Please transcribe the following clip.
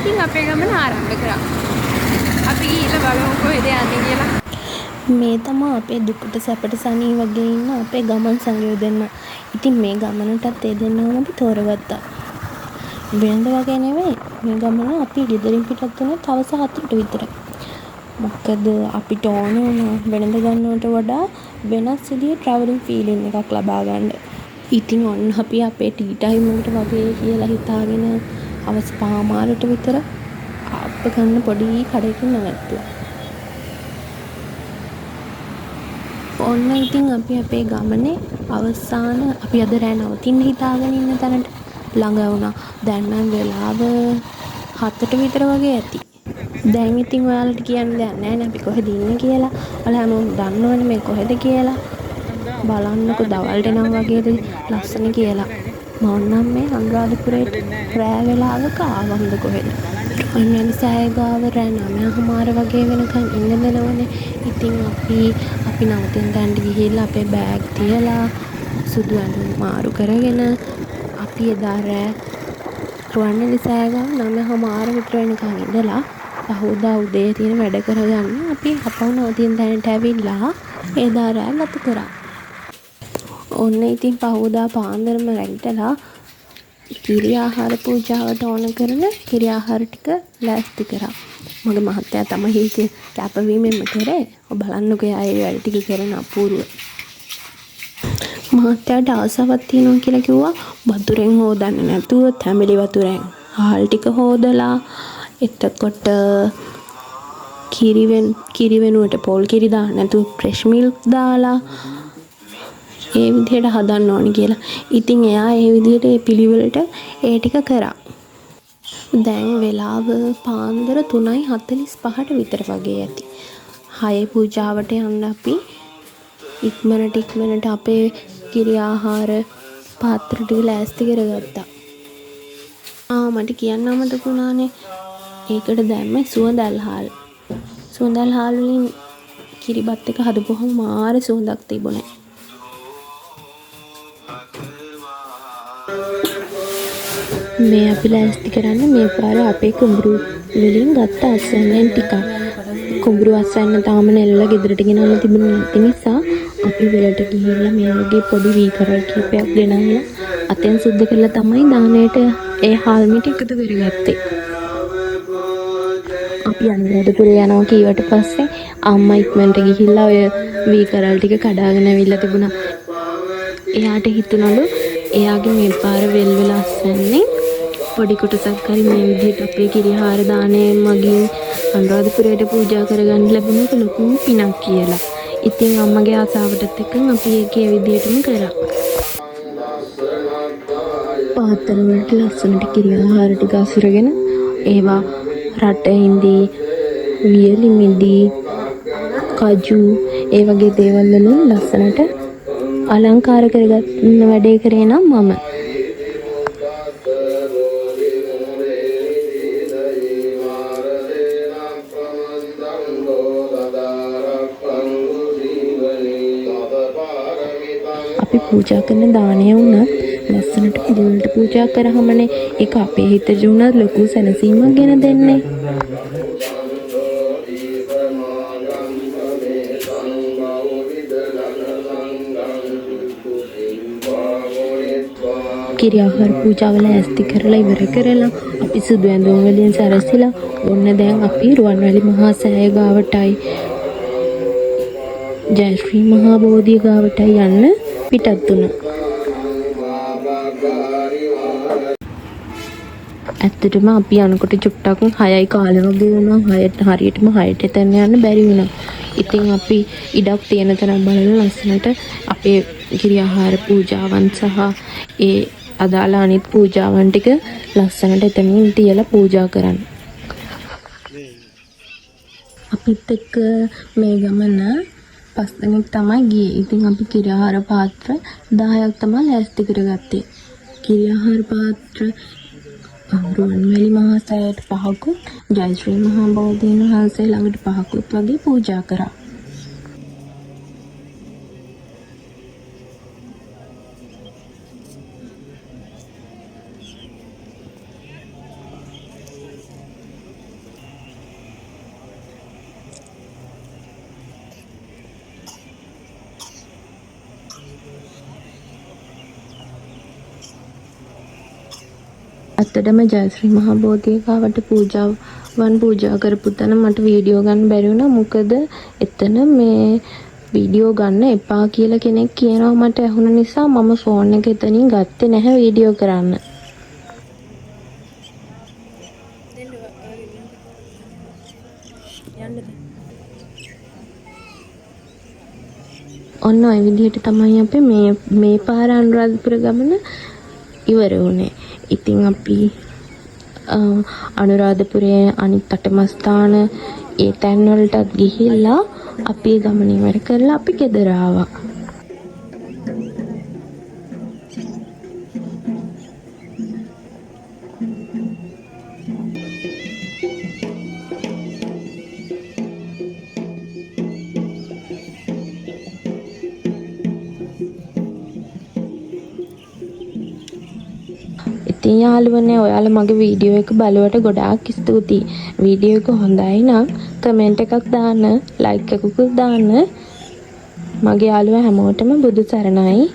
ඉතින් අපේ ගමන ආරම්භ කරා. අපි ගිහිල්ලා බලමු කොහෙද යන්නේ කියලා. මේ තමයි අපේ දුකට සැපට සනී වගේ ඉන්න අපේ ගමන් සංයෝජන දෙන්න. ඉතින් මේ ගමනටත් ඒ දෙන්නම අපි තෝරගත්තා. වෙනද වගේ නෙවෙයි. මේ ගමන අපි ගෙදරින් පිටත් වුණේ හවස 4ට විතර. මොකද අපිට ඕන වුණා වෙනද ගන්නවට වඩා වෙනස් විදිහේ ට්‍රැවලින් ෆීලින් එකක් ලබා ගන්න. ඉතින් ඔන්න අපි අපේ ටී ටයිම් එකට වගේ කියලා හිතාගෙන හවස 5:00ට විතර අප්ප ගන්න පොඩි කඩේකින් නැවතුණා. ඔන්න ඉතින් අපි අපේ ගමනේ අවසාන අපි අද රෑ නවතින්න හිතාගෙන ඉන්න තැනට ළඟ වුණා. දැන් නම් වෙලාව 7ට විතර වගේ ඇති. දැන් ඉතින් ඔයාලට කියන්න දෙයක් නැහැ නේ අපි කොහෙද ඉන්නේ කියලා. ඔයාලා හැමෝම දන්නවනේ මේ කොහෙද කියලා. බලන්නකො දවල්ට නම් වගේද ලස්සන කියලා. මම නම් මේ අනුරාධපුරේට රෑ වෙලාවක ආවම්ද කොහෙද. රුවන්වැලි සෑය ගාව රෑ 9:00 වගේ වෙනකන් ඉන්න දෙනවනේ. ඉතින් අපි නවතින තැනට ගිහිල්ලා අපේ බෑග් තියලා සුදු ඇඳුම් මාරු කරගෙන අපි එදා රෑ රුවන්වැලි සෑය ගාව 9:00 විතර වෙනකන් ඉඳලා පහුවදා උදේ තියෙන වැඩ කරගන්න අපි අපව නවතින තැනට ඇවිල්ලා එදා රෑ ගත කරා. ඔන්න ඉතින් පහුවදා පාන්දරම රැගිටලා කිරි ආහාර පූජාවට ඕන කරන කිරි ආහාර ටික ලෑස්ති කරා. මගේ මහත්තයා තමයි ඒක කැපවීමෙන්ම කරේ. ඔබ බලන්නකෝ එයා ඒ වැඩ ටික කරන අපූර්ව. මහත්තයාට ආසාවක් තියෙනවා කියලා කිව්වා වතුරෙන් හොදන්නේ නැතුව තැඹිලි වතුරෙන් හාල් ටික හොදලා එතකොට කිරි වෙනුවට පොල් කිරි දාන්න නැතුව ෆ්‍රෙෂ් මිල්ක් දාලා ඒ විදිහට හදන්න ඕනි කියලා. ඉතින් එයා ඒ විදිහට ඒ පිළිවෙලට ඒ ටික කරා. දැන් වෙලාව පාන්දර 3:45ට විතර වගේ ඇති. 6 පූජාවට යන්න අපි ඉක්මනට අපේ කිරි ආහාර පාත්‍ර ටික ලෑස්ති කරගත්තා. මට කියන්න අමතක වුණානේ. ඒකට දැම්මේ සුවඳල් හාල්. සුවඳල් හාල් වලින් කිරිබත් එක හදපුවහම මාර සුවඳක් තිබුණේ. මේ අපි ලෑස්ති කරන්න මේ පාර අපේ කුඹුරු වලින් ගත්ත අස්වැන්නෙන් ටිකක්. කුඹුරු අස්වැන්න තාම නෙල්ලලා ගෙදරට ගෙනල්ලා තිබුණේ නැති නිසා අපි වෙලට ගිහිල්ලා මේ වගේ පොඩි වී කරල් කීපයක් ගෙනල්ලා අතෙන් සුද්ධ කරලා තමයි දානෙට ඒ හාල් මිටි එකතු කරගත්තේ. අපි අනුරාධපුරේ යනවා කීවට පස්සේ අම්මා ඉක්මනට ගිහිල්ලා ඔය වී කරල් ටික කඩාගෙන ඇවිල්ලා තිබුණා. එයාට හිතුණලු එයාගේ මේ පාර වෙල් වෙලා අස්වැන්නේ පොඩි කොටසක් හරි මේ විදිහට අපේ කිරිහාර දානේ මගින් අනුරාධපුරයට පූජා කරගන්න ලැබුණු ලොකු පිනක් කියලා. ඉතින් අම්මගේ ආසාවටත් එක්ක අපි ඒක ඒ විදිහටම කරා. පාත්‍ර වලට ලස්සනට කිරිහාර ටික අසුරගෙන ඒවා රටින්දී වියලි මිදි කජු ඒ වගේ දේවල් වලින් ලස්සනට අලංකාර කරගන්න වැඩේ කරේ නම් මම. අපි පූජා කරන දානය වුණත් ලස්සනට පිළිවෙලට පූජා කරාමනේ ඒක අපේ හිතට උනත් ලොකු සැනසීමක් ගෙන දෙන්නේ. කිරි ආහාර පූජාව ලෑස්ති කරලා ඉවර කරලා අපි සුදු ඇඳුම් වලින් සැරසිලා ඔන්න දැන් අපි රුවන්වැලි මහා සෑය ගාවටයි ජයශ්‍රී මහා බෝධිය ගාවටයි යන්න පිටත් වුණා. ඇත්තටම අපි යනකොට චුට්ටක් 6යි කාලේ වගේ වුණා. 6ට හරියටම 6ට එතන යන්න බැරි වුණා. ඉතින් අපි ඉඩක් තියෙන තරම් බලලා ලස්සනට අපේ කිරි ආහාර පූජාවන් සහ ඒ අදාළ අනිත් පූජාවන් ටික ලස්සනට එතනින් තියලා පූජා කරන්න. අපිත් එක්ක මේ ගමන 5 දිනක් තමයි ගියේ. ඉතින් අපි කිරි ආහාර පාත්‍ර 10ක් තමයි ලෑස්ති කරගත්තේ. කිරි ආහාර පාත්‍ර රුවන්වැලි මහා සෑයට 5කුත් ජයශ්‍රී මහා බෝධීන් වහන්සේ ළඟට 5කුත් වගේ පූජා කරා. ඇත්තටම ජයශ්‍රී මහ බෝධිකාවට පූජා කරපු තැන මට වීඩියෝ ගන්න බැරි වුණා. මොකද එතන මේ වීඩියෝ ගන්න එපා කියලා කෙනෙක් කියනවා මට ඇහුණ නිසා මම ෆෝන් එක එතනින් ගත්තේ නැහැ වීඩියෝ කරන්න. ඔන්න ඔය විදිහට තමයි අපි මේ පාර අනුරාධපුර ගමන ඉවර වුණේ. ඉතින් අපි අනුරාධපුරයේ අනිත් අටමස්ථාන ඒ තැන් වලටත් ගිහිල්ලා අපි ගමන ඉවර කරලා අපි ගෙදර ආවා. ඉතින් යාළුවනේ ඔයාලා මගේ වීඩියෝ එක බලුවට ගොඩාක් ස්තුතියි. වීඩියෝ එක හොඳයි නම් කමෙන්ට් එකක් දාන්න, ලයික් එකකුත් දාන්න. මගේ යාළුවා හැමෝටම බුදු සරණයි.